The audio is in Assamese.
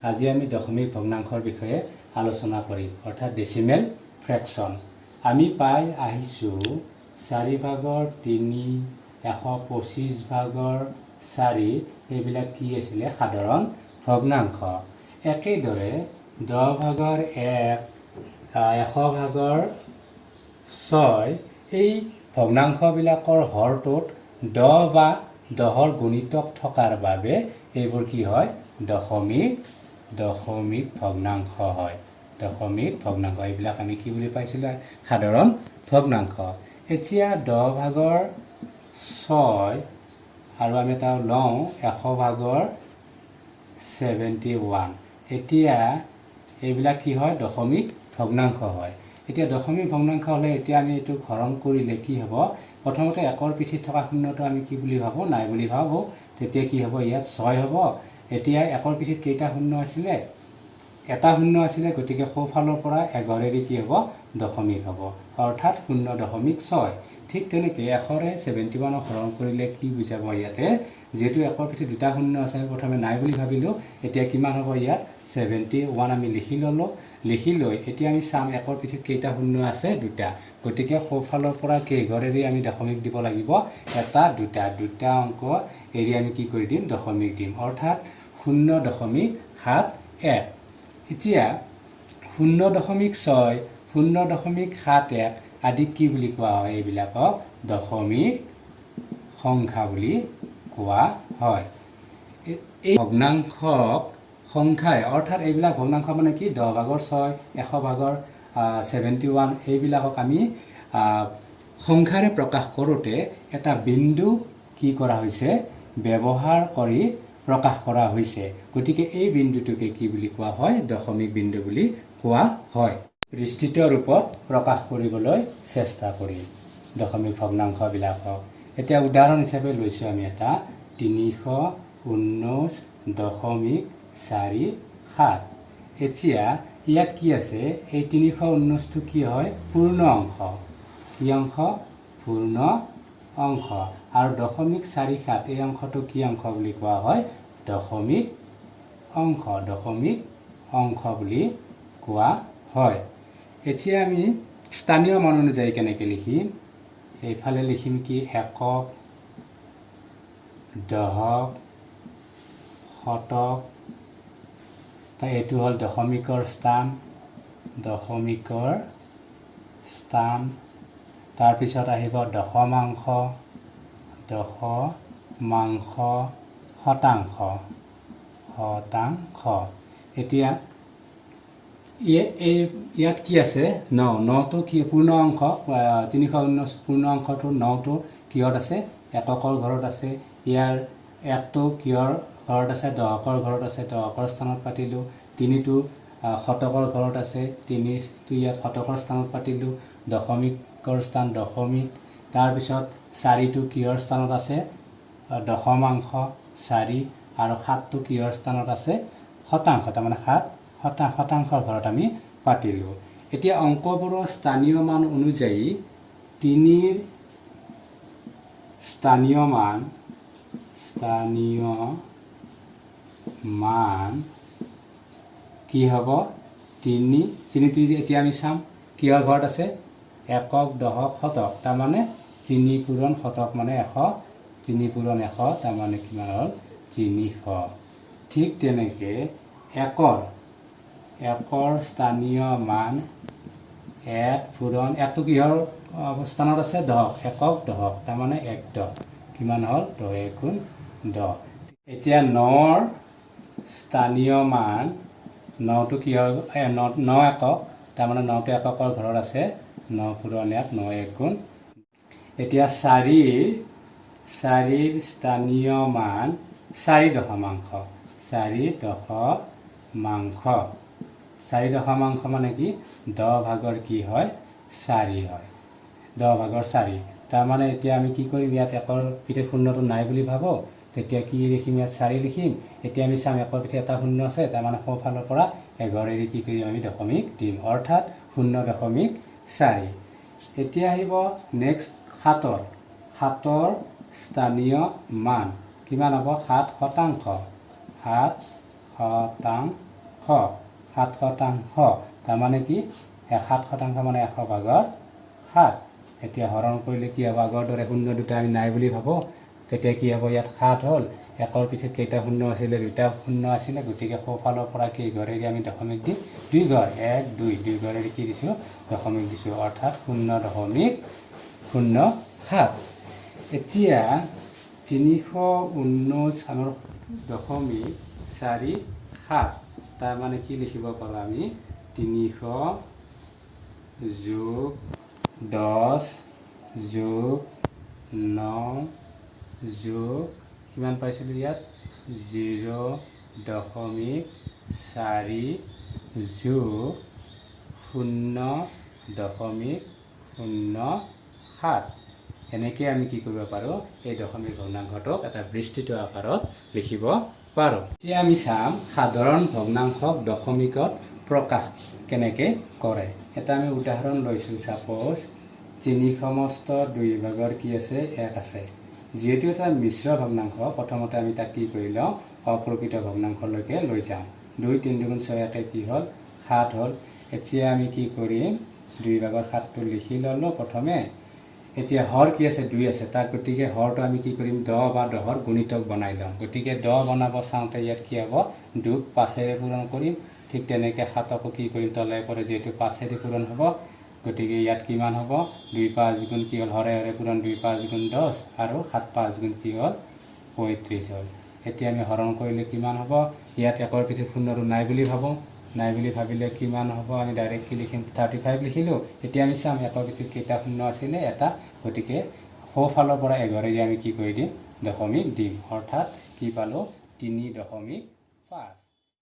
আজি আমি দশমিক ভগ্নাংশৰ বিষয়ে আলোচনা কৰিম অৰ্থাৎ ডেসিমেল ফ্ৰেকশন আমি পাই আহিছো 4 ভাগৰ 3 125 ভাগৰ 4 এইবিলাক কি আছিল সাধাৰণ ভগ্নাংশ একেদৰে 10 ভাগৰ 1 100 ভাগৰ 6 এই ভগ্নাংশ বিলাকৰ হৰটোত 10 বা 10ৰ গুণিতক থকাৰ বাবে এইবোৰ কি হয় দশমিক ভগ্নাংশ হয় দশমিক ভগ্নাংশ এইবিলাক আমি কি বুলি পাইছিল সাধাৰণ ভগ্নাংশ এতিয়া 10 ভাগৰ 6 আৰু আমি এটা লওঁ 100 ভাগৰ 71 এতিয়া এইবিলাক কি হয় দশমিক ভগ্নাংশ হয় এতিয়া দশমিক ভগ্নাংশ হলে এতিয়া আমি এটো হৰণ কৰিলে কি হ'ব প্ৰথমতে একৰ পিঠিত থকা শূন্যটো আমি কি বুলি ভাবো নাই বুলি ভাবো তেতিয়া কি হ'ব ইয়াত 6 হ'ব এতিয়া একৰ পিঠিত কেইটা শূন্য আছিল এটা শূন্য আছিল গতিকে সোঁফালৰ পৰা 11 এৰি কি হ'ব দশমিক হ'ব অৰ্থাৎ 0.6 ঠিক তেনেকৈ 100 ৰে 71 হৰণ কৰিলে কি বুজাব ইয়াতে যেটো একৰ পিঠিত দুটা শূন্য আছে প্ৰথমে নাই বুলি ভাবিলো এতিয়া কিমান হ'ব ইয়াত 71 আমি লিখি ললো লিখি লৈ এতিয়া আমি চাম একৰ পিঠিত কেইটা শূন্য আছে দুটা গতিকে সোঁফালৰ পৰা কেইঘৰ এৰি আমি দশমিক দিব লাগিব এটা দুটা অংক এৰি আমি কি কৰি দিম দশমিক দিম অৰ্থাৎ 0.71 এতিয়া 0.6 0.71 আদি কি বুলি কোৱা হয় এইবিলাকক দশমিক সংখ্যা বুলি কোৱা হয় এই ভগ্নাংশক সংখ্যাই অৰ্থাৎ এইবিলাক ভগ্নাংশ মানে কি 10 ভাগৰ 6 100 ভাগৰ 71 এইবিলাকক আমি সংখ্যাৰে প্ৰকাশ কৰোতে এটা বিন্দু কি কৰা হৈছে ব্যৱহাৰ কৰি প্ৰকাশ কৰা হৈছে গতিকে এই বিন্দুটোকে কি বুলি কোৱা হয় দশমিক বিন্দু বুলি কোৱা হয় বিস্তৃত ৰূপত প্ৰকাশ কৰিবলৈ চেষ্টা কৰিম দশমিক ভগ্নাংশ বিলাকক এতিয়া উদাহৰণ হিচাপে লৈছো আমি এটা 319.47 এতিয়া ইয়াত কি আছে এই 319 টো কি হয় পূৰ্ণ অংশ কি অংশ পূৰ্ণ অংশ আৰু 0.47 এই অংশটো কি অংশ বুলি কোৱা হয় দশমিক অংশ বুলি কোৱা হয় এতিয়া আমি স্থানীয় মান অনুযায়ী কেনেকৈ লিখিম এইফালে লিখিম কি একক দশক শতক তাই এটো হল দশমিকৰ স্থান তাৰ পিছত আহিব দশমাংশ শতাংশ এতিয়া ইয়াত কি আছে 9 টো কি পূৰ্ণ অংশ 319 পূৰ্ণ অংশটো 9 টো কিহত আছে এককৰ ঘৰত আছে ইয়াৰ 1 টো কিহৰ ঘৰত আছে দশকৰ ঘৰত আছে দশকৰ স্থানত পাতিলো 3 টো শতকৰ ঘৰত আছে 3 টো ইয়াত শতকৰ স্থানত পাতিলো দশমিকৰ স্থান দশমিক তাৰ পিছত 4 টো কিহৰ স্থানত আছে দশমাংশ 4 আৰু 7 টো কিহৰ স্থানত আছে শতাংশ তাৰ মানে 7 শতাংশৰ ঘৰত আমি পাতিলো এতিয়া অংকবোৰৰ স্থানীয় মান অনুযায়ী 3 ৰ স্থানীয় মান কি হ'ব 3 টো এতিয়া আমি চাম কিহৰ ঘৰত আছে একক দশক শতক তাৰ মানে 3 পূৰণ শতক মানে 100 3 পূৰণ 100 তাৰ মানে কিমান হ'ল 300 ঠিক তেনেকৈ একৰ স্থানীয় মান 1 পূৰণ 1 টো কিহৰ অৱস্থানত আছে দশক একক দশক তাৰ মানে 1 দশ কিমান হ'ল 10 গুণ 10 এতিয়া 9 ৰ স্থানীয় মান 9 টো কিহৰ 9 একক তাৰ মানে 9 টো এককৰ ঘৰত আছে 9 পূৰণ 1 9 গুণ এতিয়া 4 ৰ স্থানীয় মান 4 দশমাংশ 4 দশমাংশ মানে কি 10 ভাগৰ কি হয় 4 হয় 10 ভাগৰ 4 তাৰ মানে এতিয়া আমি কি কৰিম ইয়াত একৰ পিঠিত শূন্যটো নাই বুলি ভাবো তেতিয়া কি লিখিম ইয়াত 4 লিখিম এতিয়া আমি চাম একৰ পিঠিত এটা শূন্য আছে তাৰ মানে সোঁফালৰ পৰা 11 এৰি কি কৰিম আমি দশমিক দিম অৰ্থাৎ 0.4 এতিয়া আহিব নেক্সট 7 ৰ স্থানীয় মান কিমান হ'ব 7 শতাংশ 7%, তাৰমানে কি 7% মানে 100 ভাগৰ 7। এতিয়া হৰণ কৰিলে কি হ'ব, আগৰ দৰে শূন্য দুটা আমি নাই বুলি ভাবোঁ, তেতিয়া কি হ'ব, ইয়াত 7 হ'ল, 1ৰ পিঠিত কেইটা শূন্য আছিলে, 2টা শূন্য আছিলে, গতিকে সোঁফালৰ পৰা কি ঘৰেদি আমি দশমিক দি 2 ঘৰ 1 2 2 ঘৰেদি কি দিছোঁ, দশমিক দিছোঁ, অৰ্থাৎ 0.07। এতিয়া 319.47, তাৰমানে কি লিখিব পাৰোঁ আমি, 300 + 10 + 9 + কিমান পাইছিলোঁ ইয়াত 0.4 + 0.07। এনেকৈ আমি কি কৰিব পাৰোঁ, এই দশমিক ভগ্নাংশটোক এটা বিস্তৃত আকাৰত লিখিব পাৰোঁ। এতিয়া আমি চাম সাধাৰণ ভগ্নাংশক দশমিকত প্ৰকাশ কেনেকৈ কৰে। এটা আমি উদাহৰণ লৈছোঁ, ছাপ'জ 3 সমস্ত 2 ভাগৰ কি আছে 1 আছে। যিহেতু এটা মিশ্ৰ ভগ্নাংশ, প্ৰথমতে আমি তাক কি কৰি লওঁ, অপ্ৰকৃত ভগ্নাংশলৈকে লৈ যাওঁ। 2 3 2 6 1 কি হ'ল 7 হ'ল। এতিয়া আমি কি কৰিম, 2 ভাগৰ 7টো লিখি ল'লোঁ প্ৰথমে। এতিয়া হৰ কি আছে 2 আছে, তাক গতিকে হৰটো আমি কি কৰিম 10 বা 10ৰ গুণিতক বনাই লওঁ। গতিকে 10 বনাব চাওঁতে ইয়াত কি হ'ব, 2ক 5ৰে পূৰণ কৰিম। ঠিক তেনেকৈ 7কো কি কৰিম, তলে ওপৰে যিহেতু 5ৰে পূৰণ হ'ব, গতিকে ইয়াত কিমান হ'ব, 2 5 গুণ কি হ'ল, হৰে হৰে পূৰণ 2 5 গুণ 10 আৰু 7 5 গুণ কি হ'ল 35 হ'ল। এতিয়া আমি হৰণ কৰিলে কিমান হ'ব, ইয়াত 1ৰ পিঠিত শূন্যটো নাই বুলি ভাবোঁ, নাই বুলি ভাবিলে কিমান হ'ব, আমি ডাইৰেক্ট কি লিখিম 35 লিখিলোঁ। এতিয়া আমি চাম 1ৰ পিঠিত কেইটা শূন্য আছিলে, এটা, গতিকে সোঁফালৰ পৰা 11ৰে আমি কি কৰি দিম, দশমিক দিম, অৰ্থাৎ কি পালোঁ 3.5।